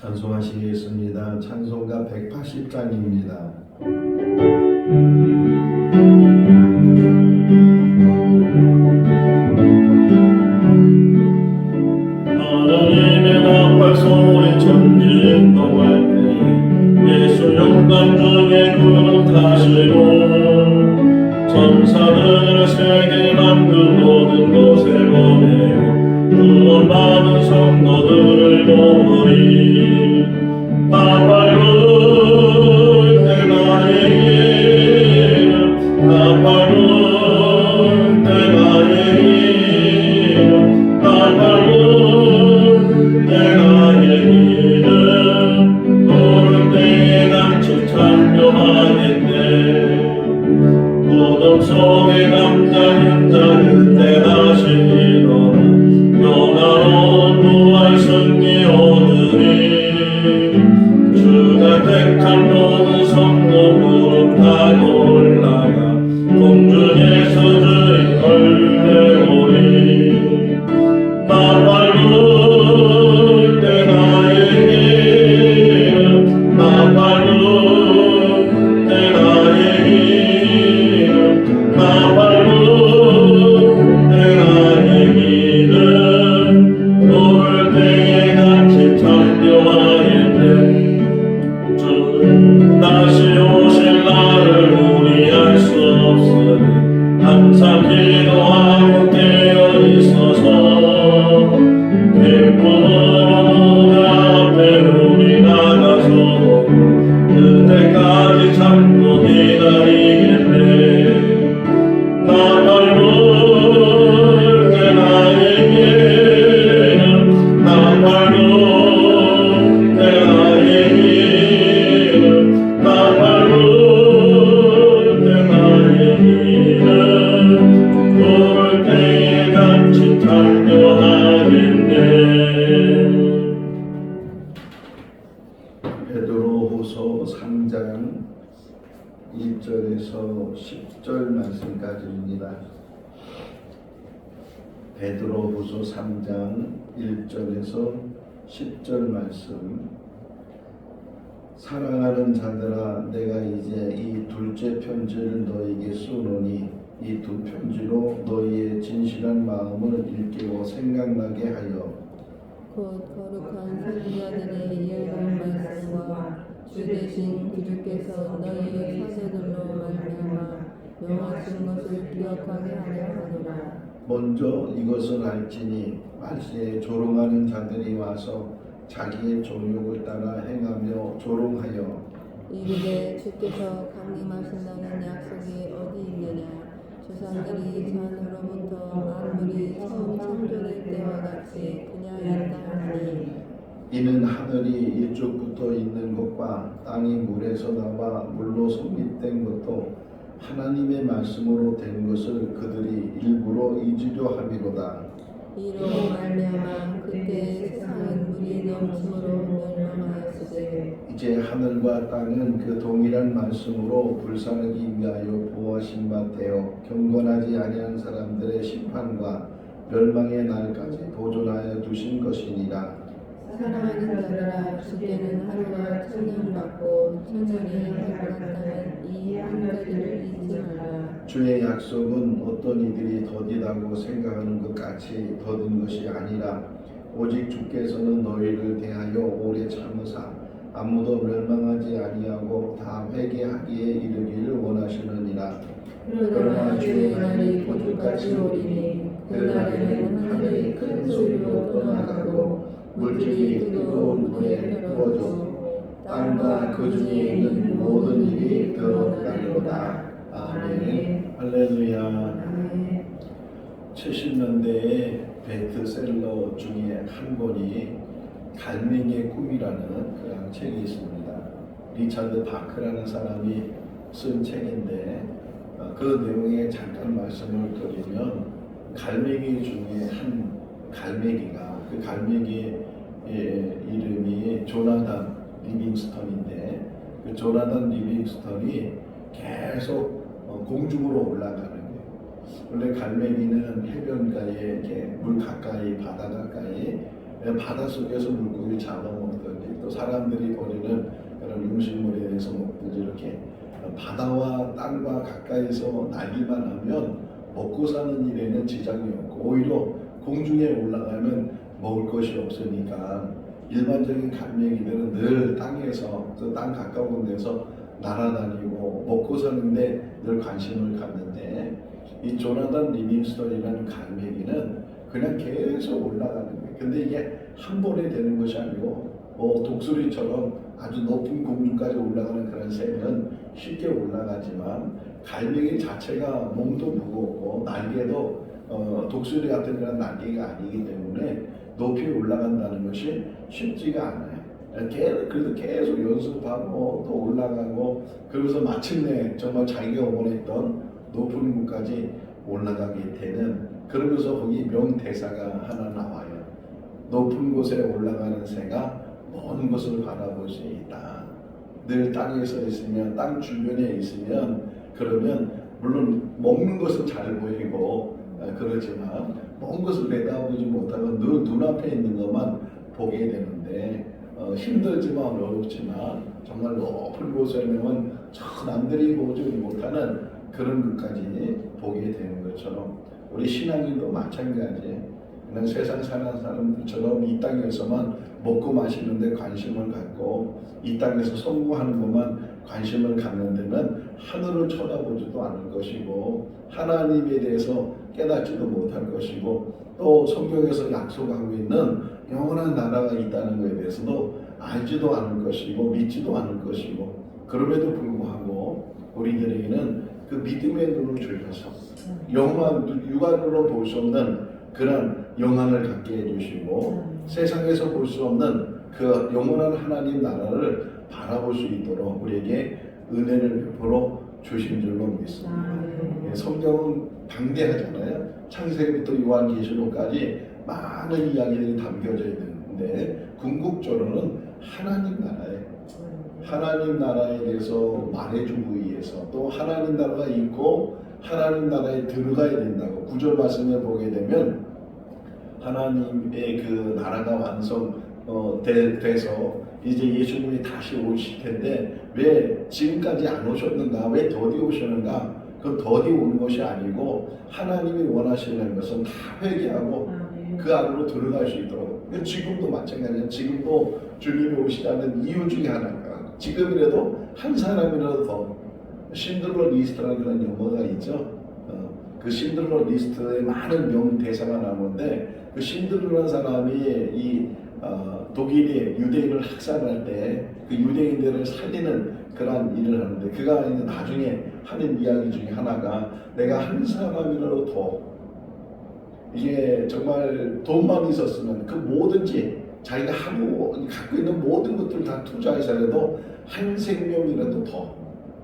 찬송하시겠습니다. 찬송가 180장입니다. 하나님의 나팔 소리 천진동할 때 예수 영광 중에 구름 타시고 천사들을 세계 만든 모든 곳에 보내어 구원받은 성도들을 모으리. 나팔 불 때 나의 이름, 나팔 불 때 나의 이름, 나팔 불 때 나의 이름, 부를 때에 남짓 찬송하겠네. 구름 속에 남자는 그때 다시 일어나 영화로운 부활 승리 오느니. 주가 택한 모든 성도 구름 타고 올라가 공중에서 주의 걸레오리. 나팔 불 때 나의 이름, 나팔 불 때 나의 이름, 나팔 불 때 나의 이름, 부를 때에 같이 찬송하겠네. 주 다시 오실 날을 우리 알 수 없으니 항상 기도하고 깨어 있어서 기쁨으로 그 앞에 우리 나가서 그때까지 참고 기다리겠네. 나팔 불 때 나의 이름, 나팔 불 때 나의 이름, 나팔 불 때 나의 이름, 부를 때에 같이 찬송하겠네. 베드로후서 3장 1절에서 10절 말씀까지입니다. 베드로후서 3장 1절에서 10절 말씀. 사랑하는 자들아, 내가 이제 이 둘째 편지를 너에게 쓰노니 이 두 편지로 너희의 진실한 마음을 일깨워 생각나게 하여 곧 거룩한 선지자들의 이해한 말씀과 주 되신 그주께서 너희의 사제들로 말미암아 명하신 것을 기억하게 하려 하노라. 먼저 이것을 알지니 말세에 조롱하는 자들이 와서 자기의 정욕을 따라 행하며 조롱하여 이르되 주께서 강림하신다는 약속이 어디 있느냐. 조상들이 잔으로부터 만물이 처음 창조될 때와 같이 그냥 있다 하니 이는 하늘이 일쪽부터 있는 것과 땅이 물에서 나와 물로 성립된 것도 하나님의 말씀으로 된 것을 그들이 일부러 잊으려 함이로다. 이로 말미암아 그때 세상은 물이 넘침으로 멸망하였으되 이제 하늘과 땅은 그 동일한 말씀으로 불사르기 위하여 부어하신 바 되어 경건하지 아니한 사람들의 심판과 멸망의 날까지 보존하여 두신 것이니라. 사랑하는 자들아 주께는 하루가 천년 같고 천년이 하루 같다는 이 한 가지를 잊지 말라. 주의 약속은 어떤 이들이 더디다고 생각하는 것 같이 더딘 것이 아니라 오직 주께서는 너희를 대하여 오래 참으사 아무도 멸망하지 아니하고 다 회개하기에 이르기를 원하시느니라. 그러나 주의 날이 거두까지 오리니 그날에는 하늘이 큰 소리로 떠나가고 물질이 뜨거운 물에 떨어져 땅과 그 중에 있는 모든 일이 드러나리로다. 아멘. 할렐루야. 아멘. 70년대의 베스트셀러 중에 한 권이 갈매기의 꿈이라는 그런 책이 있습니다. 리차드 바크라는 사람이 쓴 책인데 그 내용에 잠깐 말씀을 드리면 갈매기 중에 한 갈매기가 그 갈매기의 이름이 조나단 리빙스턴인데 그 조나단 리빙스턴이 계속 공중으로 올라가는 거예요. 원래 갈매기는 해변가에 이렇게 물 가까이 바다 가까이 바다 속에서 물고기 잡아먹던 또 사람들이 버리는 그런 음식물에 대해서 이렇게 바다와 땅과 가까이서 날기만 하면 먹고 사는 일에는 지장이 없고 오히려 공중에 올라가면 먹을 것이 없으니까 일반적인 갈매기들은 늘 땅에서 그 땅 가까운 데서 날아다니고 먹고 사는데 늘 관심을 갖는데 이 조나단 리빙스턴이라는 갈매기는 그냥 계속 올라가는 거예요. 근데 이게 한 번에 되는 것이 아니고 독수리처럼 아주 높은 공중까지 올라가는 그런 새는 쉽게 올라가지만 갈매기 자체가 몸도 무겁고 날개도 독수리 같은 그런 날개가 아니기 때문에 높이 올라간다는 것이 쉽지가 않아요. 그래도 계속 연습하고 또 올라가고 그러면서 마침내 정말 자기가 원했던 높은 곳까지 올라가게 되는 그러면서 거기 명대사가 하나 나와요. 높은 곳에 올라가는 새가 먼 곳을 바라볼 수 있다. 늘 땅에서 있으면 땅 주변에 있으면 그러면 물론 먹는 것은 잘 보이고 그러지만 먼 것을 내다보지 못하고 늘 눈앞에 있는 것만 보게 되는데 힘들지만 어렵지만 정말 높은 곳에는 저 남들이 보지 못하는 그런 것까지 보게 되는 것처럼 우리 신앙인도 마찬가지예요. 그냥 세상 사는 사람들처럼 이 땅에서만 먹고 마시는 데 관심을 갖고 이 땅에서 성공하는 것만 관심을 갖는다면 하늘을 쳐다보지도 않을 것이고 하나님에 대해서 깨닫지도 못할 것이고 또 성경에서 약속하고 있는 영원한 나라가 있다는 것에 대해서도 알지도 않을 것이고 믿지도 않을 것이고 그럼에도 불구하고 우리들에게는 그 믿음의 눈을 주셔서 영원 육안으로 볼 수 없는 그런 영광을 갖게 해주시고 세상에서 볼 수 없는 그 영원한 하나님 나라를 바라볼 수 있도록 우리에게 은혜를 베풀어 주신 줄로 믿습니다. 성경은 방대하잖아요. 창세기부터 요한계시록까지 많은 이야기들이 담겨져 있는데 궁극적으로는 하나님 나라에 대해서 말해주기 위해서 또 하나님 나라가 있고 하나님 나라에 들어가야 된다고 9절 말씀을 보게 되면 하나님의 그 나라가 돼서 이제 예수님이 다시 오실 텐데 왜 지금까지 안 오셨는가? 왜 더디 오셨는가? 그 더디 오는 것이 아니고 하나님이 원하시는 것은 다 회개하고 그 안으로 들어갈 수 있도록. 지금도 마찬가지예요. 지금도 주님이 오시다는 이유 중에 하나가 지금이라도 한 사람이라도 더 신들러 리스트라는 그런 영어가 있죠. 그 신들러 리스트에 많은 명대사가 나오는데 그 신들러라는 사람이 이 독일이 유대인을 학살할 때 그 유대인들을 살리는 그러한 일을 하는데 그가 이제 나중에 하는 이야기 중에 하나가 내가 한 사람이라도 더 이게 정말 돈만 있었으면 그 뭐든지 자기가 갖고 있는 모든 것들을 다 투자해서라도 한 생명이라도 더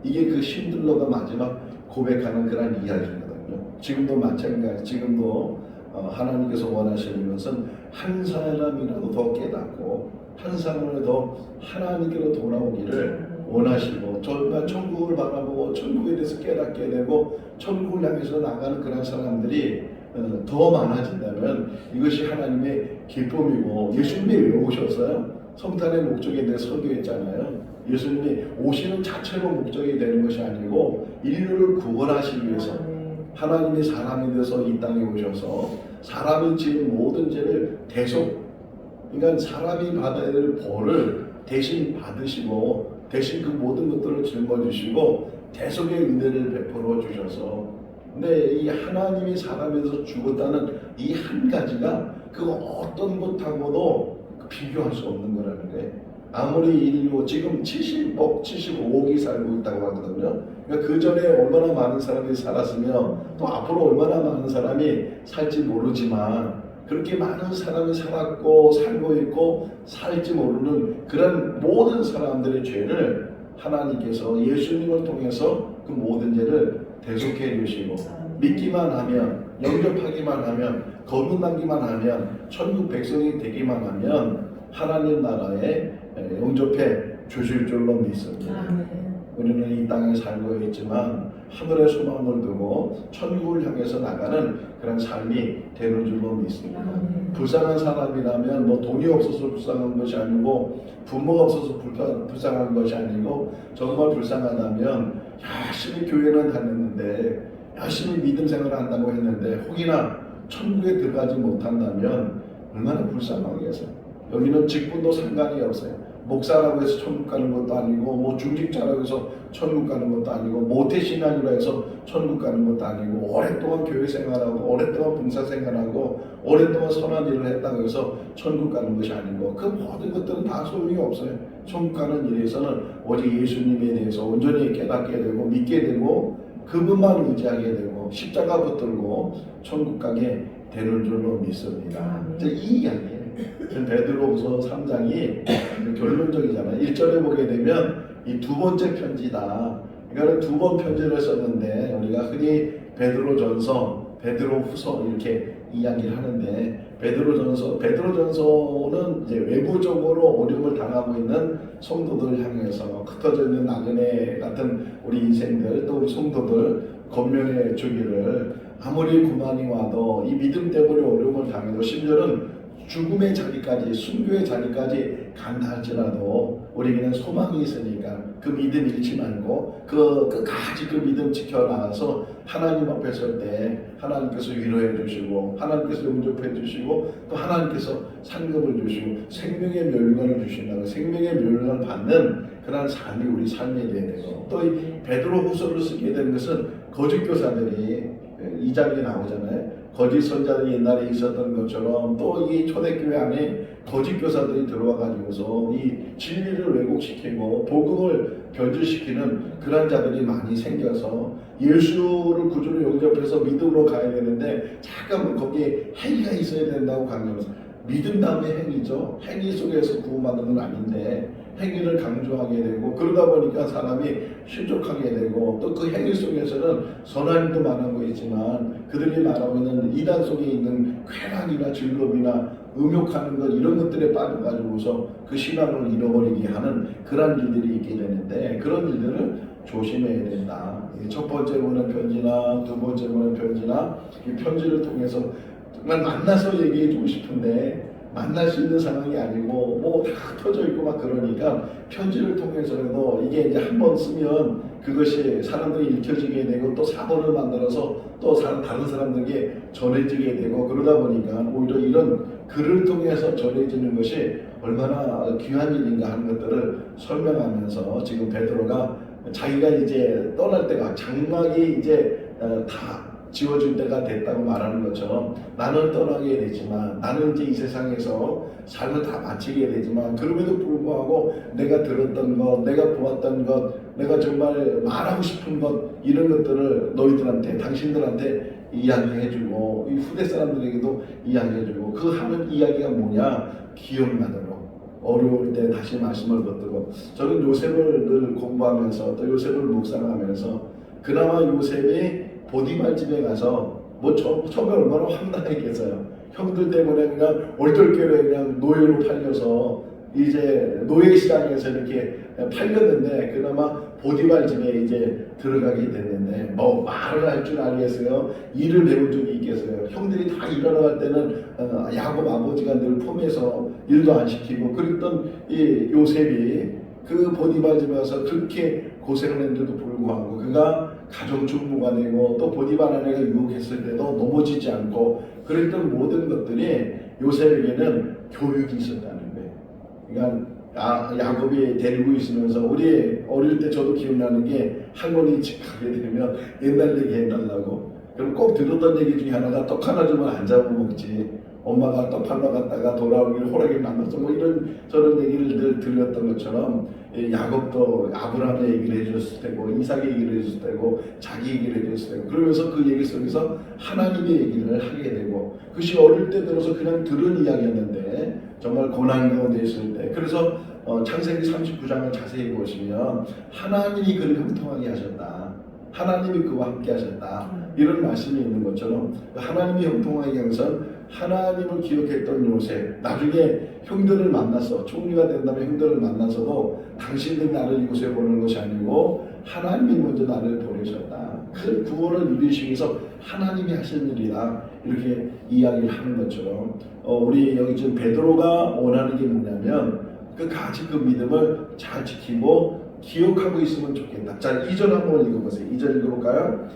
이게 그 신들러가 마지막 고백하는 그런 이야기거든요. 지금도 마찬가지. 지금도 하나님께서 원하시는 것은 한 사람이라도 더 깨닫고 한 사람이라도 더 하나님께로 돌아오기를 원하시고 정말 천국을 바라보고 천국에 대해서 깨닫게 되고 천국을 향해서 나가는 그런 사람들이 더 많아진다면 이것이 하나님의 기쁨이고 예수님이 왜 오셨어요? 성탄의 목적에 대해 설교했잖아요. 예수님이 오시는 자체로 목적이 되는 것이 아니고 인류를 구원하시기 위해서 하나님이 사람이 되어서 이 땅에 오셔서 사람이 지은 모든 죄를 그러니까 사람이 받아야 될 벌을 대신 받으시고 대신 그 모든 것들을 짊어지시고 대속의 은혜를 베풀어 주셔서 근데 이 하나님이 사람에서 죽었다는 이 한 가지가 그 어떤 것하고도 비교할 수 없는 거라는 거예요. 아무리 인류 지금 70억, 75억이 살고 있다고 하거든요. 그러니까 그 전에 얼마나 많은 사람이 살았으며 또 앞으로 얼마나 많은 사람이 살지 모르지만 그렇게 많은 사람이 살았고 살고 있고 살지 모르는 그런 모든 사람들의 죄를 하나님께서 예수님을 통해서 그 모든 죄를 대속해 주시고 믿기만 하면 영접하기만 하면 거듭나기만 하면 천국 백성이 되기만 하면 하나님 나라에 영접해 주실 줄로 믿습니다. 우리는 이 땅에 살고 있지만 하늘의 소망을 두고 천국을 향해서 나가는 그런 삶이 되는 줄로 믿습니다. 불쌍한 사람이라면 뭐 돈이 없어서 불쌍한 것이 아니고 부모가 없어서 불쌍한 것이 아니고 정말 불쌍하다면 열심히 교회는 다녔는데 열심히 믿음 생활을 한다고 했는데 혹이나 천국에 들어가지 못한다면 얼마나 불쌍하겠어요. 여기는 직분도 상관이 없어요. 목사라고 해서 천국 가는 것도 아니고 뭐 중직자라고 해서 천국 가는 것도 아니고 모태신앙이라 해서 천국 가는 것도 아니고 오랫동안 교회 생활하고 오랫동안 봉사 생활하고 오랫동안 선한 일을 했다고 해서 천국 가는 것이 아니고 그 모든 것들은 다 소용이 없어요. 천국 가는 일에서는 오직 예수님에 대해서 온전히 깨닫게 되고 믿게 되고 그분만 의지하게 되고 십자가 붙들고 천국 가게 되는 줄로 믿습니다. 이제 이 이야기예요. 베드로후서 3장이 결론적이잖아요. 1절에 보게 되면 이 두 번째 편지다. 이거는 두 번 편지를 썼는데 우리가 흔히 베드로전서, 베드로후서 이렇게 이야기를 하는데 베드로전서는 이제 외부적으로 어려움을 당하고 있는 성도들 향해서 흩어져 있는 나그네 같은 우리 인생들 또 우리 성도들 권면해 주기를 아무리 고난이 와도 이 믿음 때문에 어려움을 당해도 심지어는 죽음의 자리까지 순교의 자리까지 간다 할지라도 우리에게는 소망이 있으니까 그 믿음 잃지 말고 끝까지 그 믿음 지켜나가서 하나님 앞에 설 때 하나님께서 위로해 주시고 하나님께서 용접해 주시고 또 하나님께서 상급을 주시고 생명의 멸관을 주신다고 생명의 멸관을 받는 그런 삶이 우리 삶이 되야 되고 또 이 베드로후서를 쓰게 되는 것은 거짓 교사들이 2장에 나오잖아요. 거짓 선자들이 옛날에 있었던 것처럼 또 이 초대교회 안에 거짓 교사들이 들어와 가지고서 이 진리를 왜곡시키고 복음을 변질시키는 그런 자들이 많이 생겨서 예수를 구주로 영접해서 믿음으로 가야 되는데 잠깐만 거기에 행위가 있어야 된다고 강조해서 믿음 다음에 행위죠. 행위 속에서 구원받는 건 아닌데 행위를 강조하게 되고 그러다 보니까 사람이 실족하게 되고 또 그 행위 속에서는 선한 일도 말하고 있지만 그들이 말하고 있는 이단 속에 있는 쾌락이나 즐거움이나 음욕하는 것 이런 것들에 빠져가지고서 그 신앙을 잃어버리게 하는 그런 일들이 있게 되는데 그런 일들을 조심해야 된다. 첫 번째 보는 편지나 두 번째 보는 편지나 이 편지를 통해서 정말 만나서 얘기해 주고 싶은데 만날 수 있는 상황이 아니고 뭐 다 터져 있고 막 그러니까 편지를 통해서라도 이게 이제 한번 쓰면 그것이 사람들이 읽혀지게 되고 또 사본을 만들어서 또 다른 사람들에게 전해지게 되고 그러다 보니까 오히려 이런 글을 통해서 전해지는 것이 얼마나 귀한 일인가 하는 것들을 설명하면서 지금 베드로가 자기가 이제 떠날 때가 장막이 이제 다 지워질 때가 됐다고 말하는 것처럼 나는 떠나게 되지만 나는 이제 이 세상에서 삶을 다 마치게 되지만 그럼에도 불구하고 내가 들었던 것, 내가 보았던 것, 내가 정말 말하고 싶은 것 이런 것들을 너희들한테 당신들한테 이야기해주고 이 후대 사람들에게도 이야기해주고 그 하는 이야기가 뭐냐 기억나도록 어려울 때 다시 말씀을 붙들고 저는 요셉을 늘 공부하면서 또 요셉을 묵상하면서 그나마 요셉이 보디발 집에 가서 뭐 처음에 얼마나 황당했겠어요. 형들 때문에 그냥 얼떨결에 그냥 노예로 팔려서 이제 노예 시장에서 이렇게 팔렸는데 그나마 보디발 집에 이제 들어가게 됐는데 뭐 말을 할 줄 알겠어요? 일을 배운 적이 있겠어요? 형들이 다 일어나갈 때는 야곱 아버지가 늘 폼해서 일도 안 시키고 그랬던 이 요셉이 그 보디발 집에 와서 그렇게 고생을 했는데도 불구하고 그가 가정주부가 되고 또 보디발 아내가 유혹했을 때도 넘어지지 않고 그랬던 모든 것들이 요셉에게는 교육이 있었다는 거예요. 그러니까 야곱이 데리고 있으면서 우리 어릴 때 저도 기억나는 게 할머니 집 가게 되면 옛날 얘기 해달라고 그럼 꼭 들었던 얘기 중에 하나가 떡 하나 주면 안 잡아먹지 엄마가 떡 팔러 갔다가 돌아오길 호랑이 만났어 뭐 이런 저런 얘기를 늘 들렸던 것처럼 야곱도 아브라함의 얘기를 해줬을 때고 이삭의 얘기를 해줬을 때고 자기 얘기를 해줬을 때고 그러면서 그 얘기 속에서 하나님의 얘기를 하게 되고 그것이 어릴 때 들어서 그냥 들은 이야기였는데 정말 고난 가운데 있을 때 그래서 창세기 39장을 자세히 보시면 하나님이 그를 형통하게 하셨다. 하나님이 그와 함께 하셨다. 이런 말씀이 있는 것처럼 하나님이 형통하게 하면서 하나님을 기억했던 요셉 나중에 형들을 만나서 총리가 된다면 형들을 만나서도 당신들 나를 이곳에 보는 것이 아니고 하나님이 먼저 나를 보내셨다. 그 구원을 이루시기 위해서 하나님이 하신 일이다. 이렇게 이야기를 하는 것처럼 우리 여기 지금 베드로가 원하는 게 뭐냐면 끝까지 그 믿음을 잘 지키고 기억하고 있으면 좋겠다. 자, 2절 한번 읽어보세요. 2절 읽어볼까요?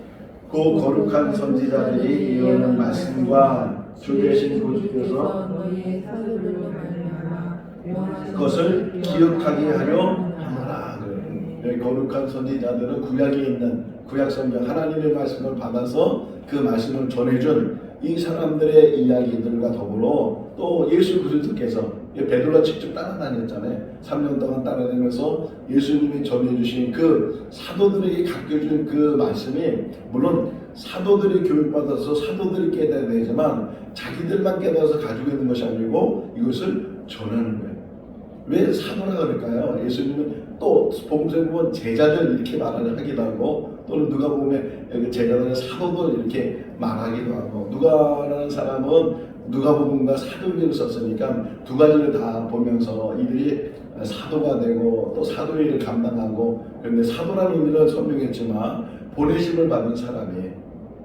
그 거룩한 선지자들이 예언한 말씀과 주 되신 구주께서 너희의 사도들로 말미암아 그것을 기억하게 하려 하노라. 여기 거룩한 선지자들은 구약에 있는 구약 성경 하나님의 말씀을 받아서 그 말씀을 전해준 이 사람들의 이야기들과 더불어 또 예수 그리스도께서 베드로가 직접 따라다녔잖아요. 3년 동안 따라다니면서 예수님이 전해주신 그 사도들에게 가르쳐준 그 말씀이 물론 사도들이 교육받아서 사도들이 깨달아야 되지만 자기들만 깨달아서 가지고 있는 것이 아니고 이것을 전하는 거예요. 왜 사도라 그럴까요? 예수님은 또 복음서에 보면 제자들 이렇게 말을 하기도 하고 또는 누가 보면 제자들은 사도들 이렇게 말하기도 하고 누가라는 사람은 누가복음과 사도기를 썼으니까 두 가지를 다 보면서 이들이 사도가 되고 또 사도의 일을 감당하고 그런데 사도라는 의미는 선명했지만 보내심을 받은 사람이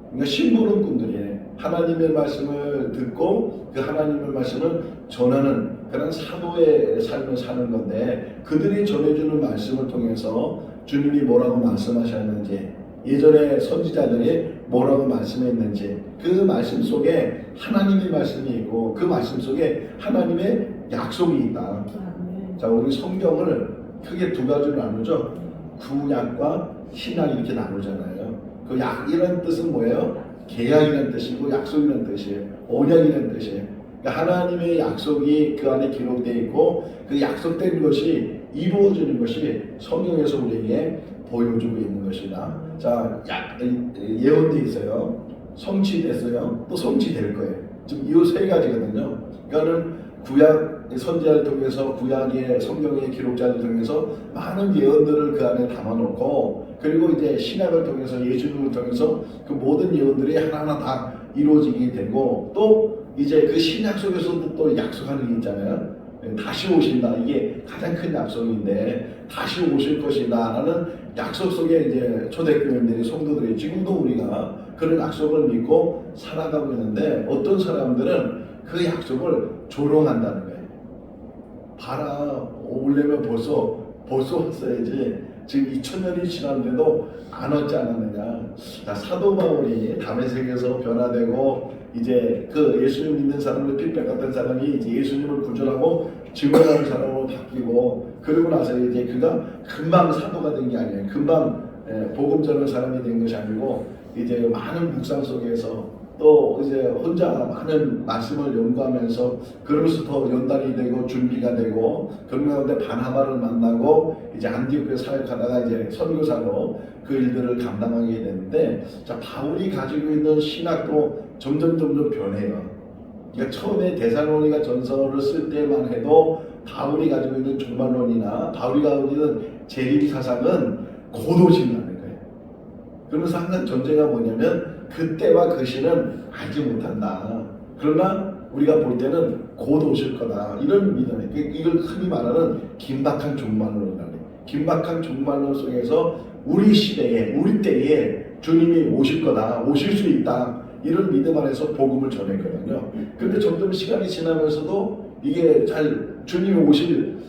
그러니까 심부름꾼들이 하나님의 말씀을 듣고 그 하나님의 말씀을 전하는 그런 사도의 삶을 사는 건데 그들이 전해주는 말씀을 통해서 주님이 뭐라고 말씀하셨는지 예전에 선지자들이 뭐라고 말씀했는지 그 말씀 속에 하나님의 말씀이 있고 그 말씀 속에 하나님의 약속이 있다. 자, 우리 성경을 크게 두 가지로 나누죠. 구약과 신약 이렇게 나누잖아요. 그 약이라는 뜻은 뭐예요? 계약이라는 뜻이고 약속이라는 뜻이에요. 언약이라는 뜻이에요. 그러니까 하나님의 약속이 그 안에 기록되어 있고 그 약속된 것이 이루어지는 것이 성경에서 우리에게 보여주고 있는 것이다. 자, 예언돼 있어요. 성취됐어요. 또 성취될 거예요. 지금 이 세 가지거든요. 그러니까는 구약 선지자를 통해서 구약의 성경의 기록자를 통해서 많은 예언들을 그 안에 담아놓고 그리고 이제 신약을 통해서 예수님을 통해서 그 모든 예언들이 하나하나 다 이루어지게 되고 또 이제 그 신약 속에서도 또 약속하는 게 있잖아요. 다시 오신다. 이게 가장 큰 약속인데 다시 오실 것이다 라는 약속 속에 이제 초대교인들이 성도들이 지금도 우리가 그런 약속을 믿고 살아가고 있는데 어떤 사람들은 그 약속을 조롱한다는 거예요. 봐라, 오려면 벌써 왔어야지. 지금 2000년이 지났는데도 안 왔지 않았느냐. 자, 사도 바울이 다메섹에서 변화되고 이제 그 예수님 믿는 사람을 핍박했던 사람이 이제 예수님을 구절하고 증언하는 사람으로 바뀌고 그러고 나서 이제 그가 금방 사도가 된 게 아니에요. 금방 복음 전하는 사람이 된 것이 아니고 이제 많은 묵상 속에서 또 이제 혼자 많은 말씀을 연구하면서 그러면서 더 연단이 되고 준비가 되고 그런 가운데 바나바를 만나고 이제 안디옥에 사역하다가 이제 선교사로 그 일들을 감당하게 되는데 자, 바울이 가지고 있는 신학도 점점 변해요. 그러니까 처음에 데살로니가 전서를 쓸 때만 해도 바울이 가지고 있는 종말론이나 바울이 가지고 있는 재림 사상은 곧 오신다는 거예요. 그러면서 항상 전제가 뭐냐면 그때와 그 시는 알지 못한다. 그러나 우리가 볼 때는 곧 오실 거다. 이런 믿음에 이걸 흔히 말하는 긴박한 종말론이라는 거예요. 긴박한 종말론 속에서 우리 시대에 우리 때에 주님이 오실 거다. 오실 수 있다. 이런 믿음 안에서 복음을 전했거든요. 그런데 점점 시간이 지나면서도 이게 잘 주님이 오실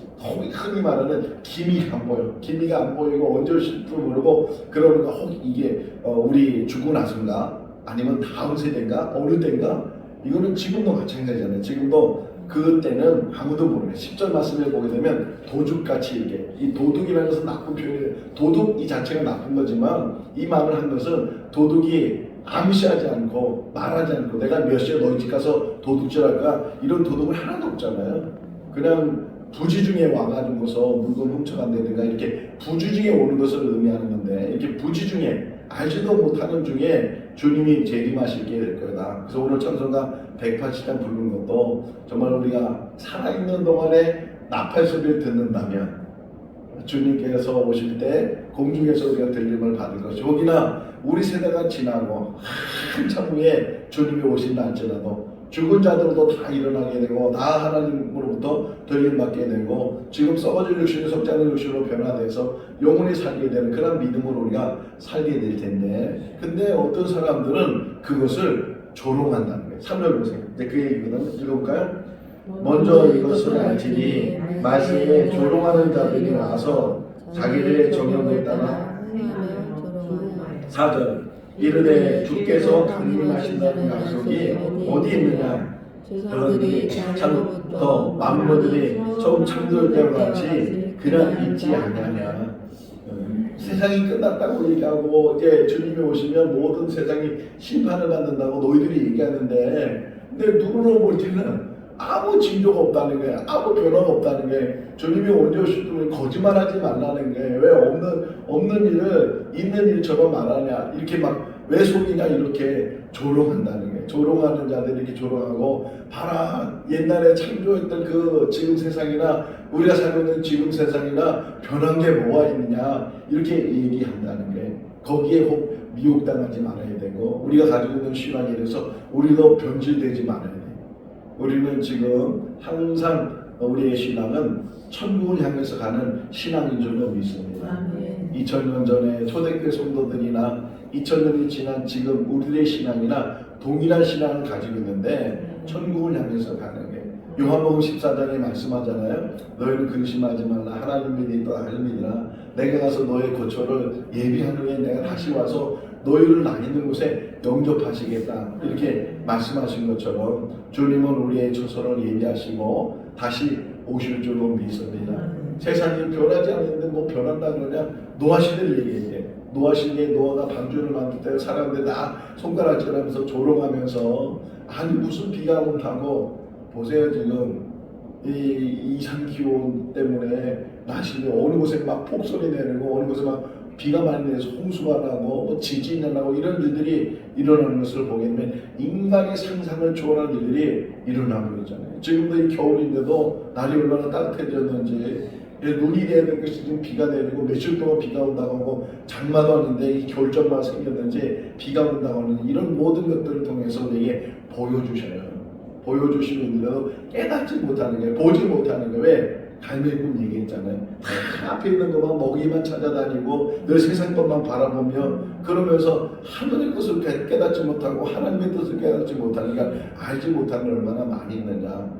흔히 말하는 기미가 안 보여. 기미가 안 보이고 언제 오실지도 모르고 그러니까 혹 이게 우리 죽고 나서인가 아니면 다음 세대인가 어느 때인가 이거는 지금도 마찬가지잖아요. 지금도 그때는 아무도 모르네. 10절 말씀을 보게 되면 도둑같이 이게 이 도둑이라는 것은 나쁜 표현이에요. 도둑 이 자체가 나쁜 거지만 이 말을 한 것은 도둑이 암시하지 않고 말하지 않고 내가 몇 시에 너희 집 가서 도둑질할까 이런 도둑은 하나도 없잖아요. 그냥 부지중에 와가지고서 물건 훔쳐간다든가 이렇게 부지중에 오는 것을 의미하는 건데 이렇게 부지중에 알지도 못하는 중에 주님이 재림하시게 될 거다. 그래서 오늘 찬송가 180장 부르는 것도 정말 우리가 살아있는 동안에 나팔 소리를 듣는다면 주님께서 오실 때 공중에서 우리가 들림을 받을 것이 혹이나 우리 세대가 지나고 한참 후에 주님이 오신다 할지라도 죽은 자들도 다 일어나게 되고 다 하나님으로부터 돌림받게 되고 지금 썩어질 육신이 속죄하는 육신으로 변화돼서 영원히 살게 되는 그런 믿음으로 우리가 살게 될 텐데, 근데 어떤 사람들은 그것을 조롱한다는 거예요. 3절 보세요. 이제 그 얘기거든. 읽어볼까요? 먼저 이것을 알지니 말씀에 조롱하는 자들이 와서 자기들의 정욕에 따라 4절 이르되 주께서 강림하신다는 약속이 어디 있느냐? 그런데 참부터 만물들이 처음 창조될 때와 같이 그냥 있지 아니하냐. 세상이 끝났다고 얘기하고 이제 주님이 오시면 모든 세상이 심판을 받는다고 너희들이 얘기하는데, 근데 눈으로 볼 때는 아무 징조가 없다는 거야. 아무 변화가 없다는 게, 주님이 언제 오실지 거짓말하지 말라는 게, 왜 없는 일을 있는 일처럼 말하냐, 이렇게 막 왜 속이냐 이렇게 조롱한다는 게, 조롱하는 자들이 이렇게 조롱하고, 봐라 옛날에 창조했던 그 지금 세상이나 우리가 살고 있는 지금 세상이나 변한 게 뭐가 있느냐 이렇게 얘기한다는 게, 거기에 혹 미혹당하지 말아야 되고, 우리가 가지고 있는 신앙에 대해서 우리도 변질되지 말아야 돼. 우리는 지금 항상 우리의 신앙은 천국을 향해서 가는 신앙인 줄로 믿습니다. 2000년 전에 초대교회 성도들이나 2000년이 지난 지금 우리의 신앙이나 동일한 신앙을 가지고 있는데, 천국을 향해서 가는 게 요한복음 14장에 말씀하잖아요. 너희는 근심하지 말라. 하나님 믿으니 또 나를 믿으라. 내가 가서 너의 고초를 예비한 후에 내가 다시 와서 너희를 나 있는 곳에 영접하시겠다. 이렇게 말씀하신 것처럼 주님은 우리의 처소를 예비하시고 다시 오실 줄로 믿습니다. 세상이 변하지 않는데 뭐 변한다 그러냐? 노아 시대를 얘기해. 노아 시대에 노아가 방주를 만들 때 사람들 다 손가락질하면서 조롱하면서, 아니 무슨 비가 온다고. 보세요, 지금 이 이상 기온 때문에 날씨는 어느 곳에 막 폭설이 내리고 어느 곳에 막 비가 많이 내서 홍수가 나고 뭐 지진이 나고 이런 일들이 일어나는 것을 보게 되면 인간의 상상을 초월한 일들이 일어나고 있잖아요. 지금도 이 겨울인데도 날이 얼마나 따뜻해졌는지, 눈이 내리는 것이 지금 비가 내리고 며칠 동안 비가 온다고 하고, 장마도 아닌데 이 겨울장마가 생겼는지 비가 온다고 하는 이런 모든 것들을 통해서 우리에게 보여주셔요. 보여주시고 있는데도 깨닫지 못하는 게, 보지 못하는 게, 왜? 갈매꿈 얘기했잖아요. 앞에 있는 것만 먹이만 찾아다니고 늘 세상 것만 바라보며 그러면서 하늘의 것을 깨닫지 못하고 하나님의 뜻을 깨닫지 못하니까 알지 못하는 얼마나 많이 있느냐.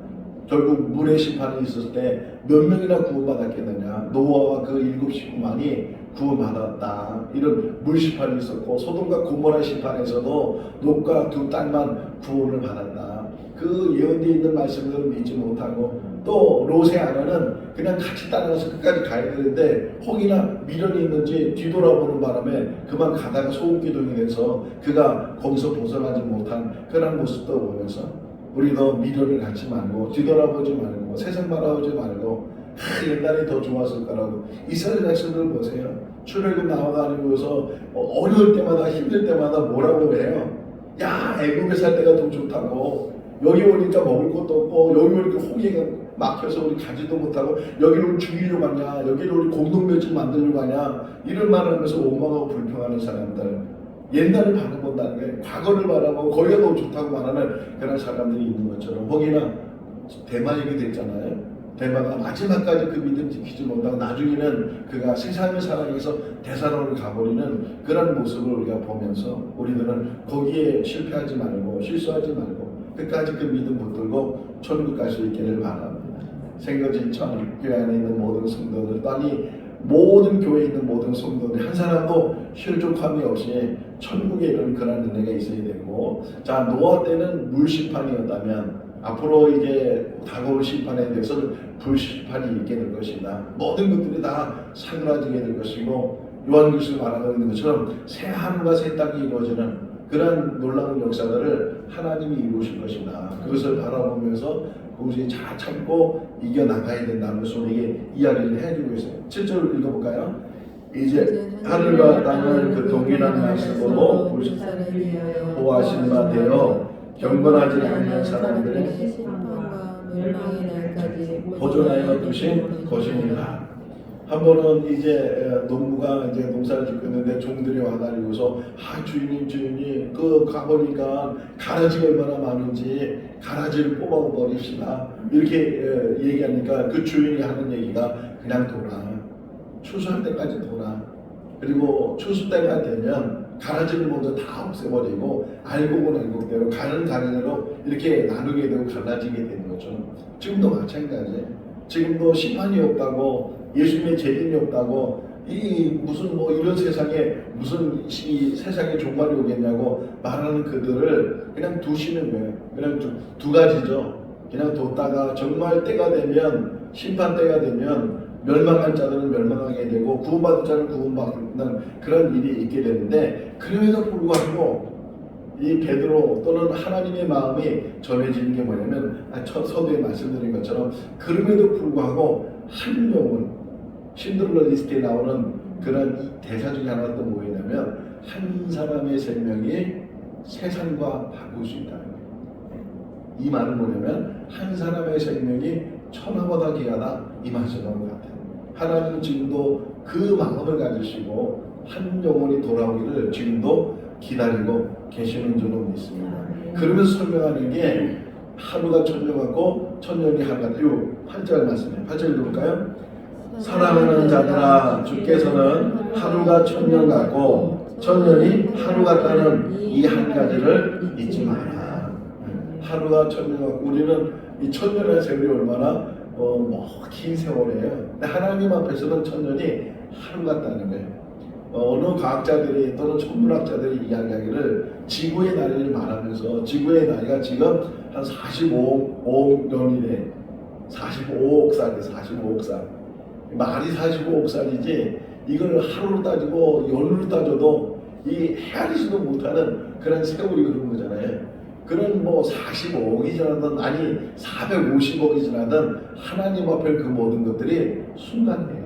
결국 물의 심판이 있었을 때 몇 명이나 구원받았겠느냐. 노아와 그 7 식구만이 구원받았다. 이런 물 심판이 있었고, 소돔과 고모라 심판에서도 롯과 2 딸만 구원을 받았다. 그 예언되어 있는 말씀을 믿지 못하고, 또 롯의 아내는 그냥 같이 따라가서 끝까지 가야 되는데 혹이나 미련이 있는지 뒤돌아보는 바람에 그만 가다가 소음기둥이 돼서 그가 거기서 벗어나지 못한 그런 모습도 보면서, 우리도 미련을 갖지 말고 뒤돌아보지 말고 세상 바라보지 말고, 옛날이 더 좋았을 거라고. 이스라엘 백성들 보세요. 출애굽 나와가지고서 어려울 때마다 힘들 때마다 뭐라고 해요? 야, 애굽에 살 때가 더 좋다고. 여기 오니까 먹을 것도 없고, 여기 오니까 호기가 막혀서 우리 가지도 못하고, 여기를 우리 죽이려고 하냐, 여기를 우리 공동묘지 만들려고 하냐, 이런 말을 하면서 원망하고 불평하는 사람들, 옛날을 바라본다는 게, 과거를 바라보고 거기가 더 좋다고 말하는 그런 사람들이 있는 것처럼, 거기나 대마 얘기도 있잖아요. 대마가 마지막까지 그 믿음 지키지 못하고 나중에는 그가 세상을 사랑해서 대사로를 가버리는 그런 모습을 우리가 보면서, 우리들은 거기에 실패하지 말고 실수하지 말고 끝까지 그 믿음 붙들고 천국 갈 수 있기를 바랍니다. 생거진천 교회 안에 있는 모든 성도들, 아니 모든 교회에 있는 모든 성도들 한 사람도 실족함이 없이 천국에 이런 그런 은혜가 있어야 되고, 자, 노아 때는 물 심판이었다면 앞으로 이제 다가올 심판에 대해서는 불 심판이 있게 될 것이다. 모든 것들이 다 사그라지게 될 것이고, 요한계시록 말하고 있는 것처럼 새 하늘과 새 땅이 이루어지는 그런 놀라운 역사들을 하나님이 이루실 것이다. 그것을 바라보면서 그것이 잘 참고 이겨나가야 된다는 것을 우리에게 이야기를 해주고 있어요. 7절 읽어볼까요? 이제 하늘과 땅을 그 동일한 말씀으로 보호하신 바 되어 경건하지 않는 사람들의 심판과 멸망의 날까지 보존하여 두신 것입니다. 한 번은 이제 농부가 이제 농사를 짓고 있는데 종들이 와가지고서 주인님 그 가보니까 가라지가 얼마나 많은지 가라지를 뽑아버립시다 이렇게 얘기하니까 그 주인이 하는 얘기가 그냥 돌아 추수할 때까지 돌아 그리고 추수 때가 되면 가라지를 먼저 다 없애버리고 알곡은 알곡대로 가는 가는대로 이렇게 나누게 되고 갈라지게 되는 거죠. 지금도 마찬가지. 지금도 심판이 없다고 예수님의 재림이 없다고 이 무슨 뭐 이런 세상에 무슨 이 세상에 종말이 오겠냐고 말하는 그들을 그냥 두시는 거예요. 그냥 두 가지죠. 그냥 뒀다가 정말 때가 되면 심판 때가 되면 멸망한 자들은 멸망하게 되고 구원받은 자는 구원받는 그런 일이 있게 되는데 그럼에도 불구하고 이 베드로 또는 하나님의 마음이 전해지는 게 뭐냐면 서두에 말씀드린 것처럼 그럼에도 불구하고 한 명은 신드렐라 리스트에 나오는 그런 대사 중에 하나가 또 뭐였냐면 한 사람의 생명이 세상과 바꿀 수 있다는 거예요. 이 말은 뭐냐면 한 사람의 생명이 천하보다 귀하다 이 말씀하고 같아요. 하나님은 지금도 그 마음을 가지시고 한 영혼이 돌아오기를 지금도 기다리고 계시는 줄로 믿습니다. 그러면서 설명하는 게 하루가 천년 같고 천년이 하루 같다. 요 8절 말씀이에요. 8절 읽어볼까요? 사랑하는 자들아 주께서는 하루가 천년 같고 천년이 하루 같다는 이 한 가지를 잊지 마라. 하루가 천년 같고 우리는 이 천년의 세월이 얼마나 긴 세월이에요. 근데 하나님 앞에서는 천년이 하루 같다는 거예요. 어느 과학자들이 또는 천문학자들이 이야기하기를 지구의 나이를 말하면서 지구의 나이가 지금 한 45억 년이래. 45억 살이래. 45억 살. 말이 45억 살이지 이걸 하루로 따지고 연으로 따져도 이 헤아리지도 못하는 그런 세월이 그런 거잖아요. 그런 뭐 45억이 지나든 아니 450억이 지나든 하나님 앞에 그 모든 것들이 순간이에요.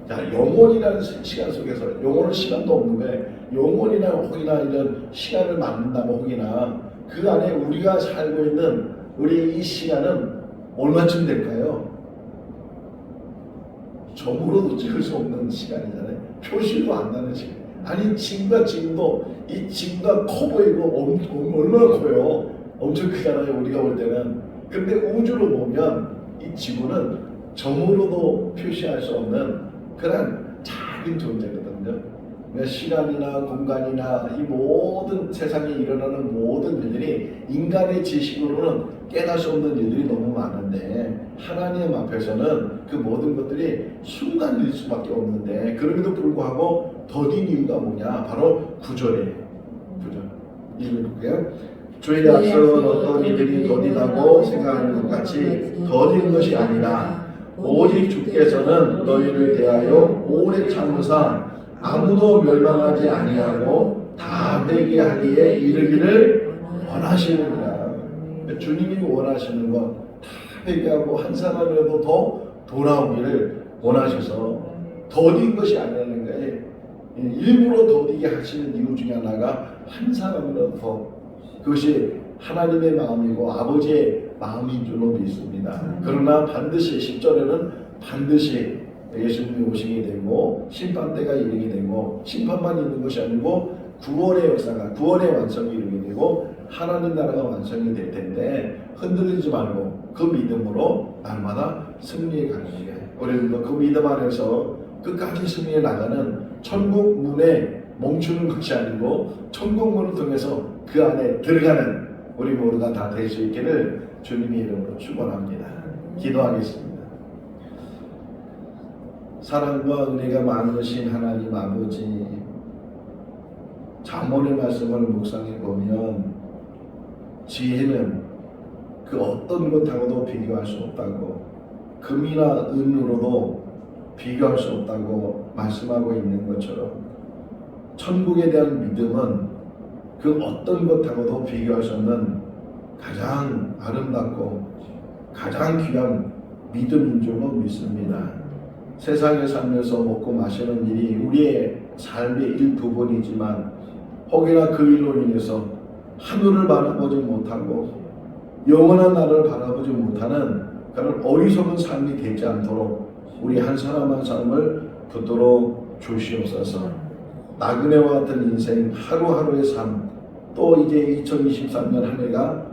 자, 영혼이라는 시간 속에서 영혼은 시간도 없는 거예요. 영혼이나 혹이나 이런 시간을 만든다면 혹이나 그 안에 우리가 살고 있는 우리 이 시간은 얼마쯤 될까요? 점으로도 찍을 수 없는 시간이잖아요. 표시도 안 나는 시간. 아니 지금과 지금도 이 지금과 커 보이고 얼마나 커요. 엄청 크잖아요. 우리가 볼 때는. 근데 우주로 보면 이 지구는 점으로도 표시할 수 없는 그런 작은 존재거든요. 그러니까 시간이나 공간이나 이 모든 세상에 일어나는 모든 일들이 인간의 지식으로는 깨달을 수 없는 일들이 너무 많은데 하나님 앞에서는 그 모든 것들이 순간일 수밖에 없는데 그럼에도 불구하고 더딘 이유가 뭐냐? 바로 9절이에요. 9절 읽어볼게요. 주의 약속은 어떤 이들이 더디다고 생각하는 것 같이 더딘 것이 아니라 오직 주께서는 너희를 대하여 오래 참으사 아무도 멸망하지 아니하고 다 회개하기에 이르기를 원하시느니라. 주님이 원하시는 것 다 회개하고 한 사람이라도 더 돌아오기를 원하셔서 더딘 것이 아니라는 거예요. 일부러 더디게 하시는 이유 중에 하나가 한 사람이라도 더 그것이 하나님의 마음이고 아버지의 마음인 줄로 믿습니다. 그러나 반드시 10절에는 반드시 예수님이 오시게 되고 심판때가 이르게 되고 심판만 있는 것이 아니고 구원의 역사가 구원의 완성이 이르게 되고 하나님 나라가 완성이 될 텐데 흔들리지 말고 그 믿음으로 날마다 승리해 가는 거예요. 우리들도 그 믿음 안에서 끝까지 승리해 나가는 천국 문에 멈추는 것이 아니고 천국 문을 통해서 그 안에 들어가는 우리 모두가 다 될 수 있기를 주님의 이름으로 축원합니다. 기도하겠습니다. 사랑과 은혜가 많으신 하나님 아버지, 잠언의 말씀을 묵상해 보면 지혜는 그 어떤 것하고도 비교할 수 없다고, 금이나 은으로도 비교할 수 없다고 말씀하고 있는 것처럼 천국에 대한 믿음은 그 어떤 것하고도 비교할 수 없는 가장 아름답고 가장 귀한 믿음인 줄로 믿습니다. 세상에 살면서 먹고 마시는 일이 우리의 삶의 일부분이지만 혹여나 그 일로 인해서 하늘을 바라보지 못하고 영원한 나라를 바라보지 못하는 그런 어리석은 삶이 되지 않도록 우리 한 사람 한 사람을 붙들어 주시옵소서. 나그네와 같은 인생 하루하루의 삶, 또 이제 2023년 한 해가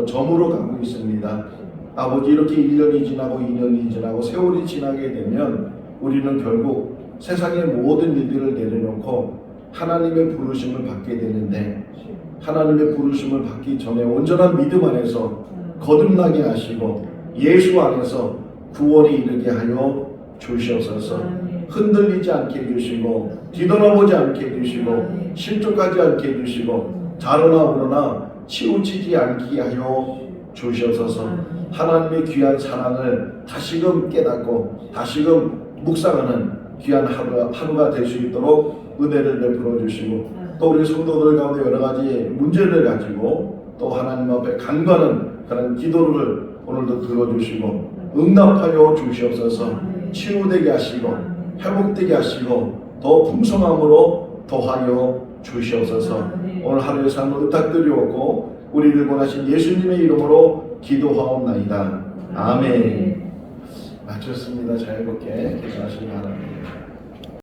저물어 가고 있습니다. 아버지, 이렇게 1년이 지나고 2년이 지나고 세월이 지나게 되면 우리는 결국 세상의 모든 일들을 내려놓고 하나님의 부르심을 받게 되는데, 하나님의 부르심을 받기 전에 온전한 믿음 안에서 거듭나게 하시고 예수 안에서 구원에 이르게 하여 주시옵소서. 흔들리지 않게 해주시고 뒤돌아보지 않게 해주시고 실족하지 않게 해주시고 자로나 우러나 치우치지 않게 하여 주시옵소서. 하나님의 귀한 사랑을 다시금 깨닫고 다시금 묵상하는 귀한 하루가 될 수 있도록 은혜를 베풀어 주시고, 또 우리 성도들 가운데 여러 가지 문제를 가지고 또 하나님 앞에 간구하는 그런 기도를 오늘도 들어주시고 응답하여 주시옵소서. 치유되게 하시고 회복되게 하시고 더 풍성함으로 더하여 주시옵소서. 오늘 하루의 삶을 부탁드리옵고 우리를 원하신 예수님의 이름으로 기도하옵나이다. 아멘. 마쳤습니다. 자유롭게 기도하시기 바랍니다.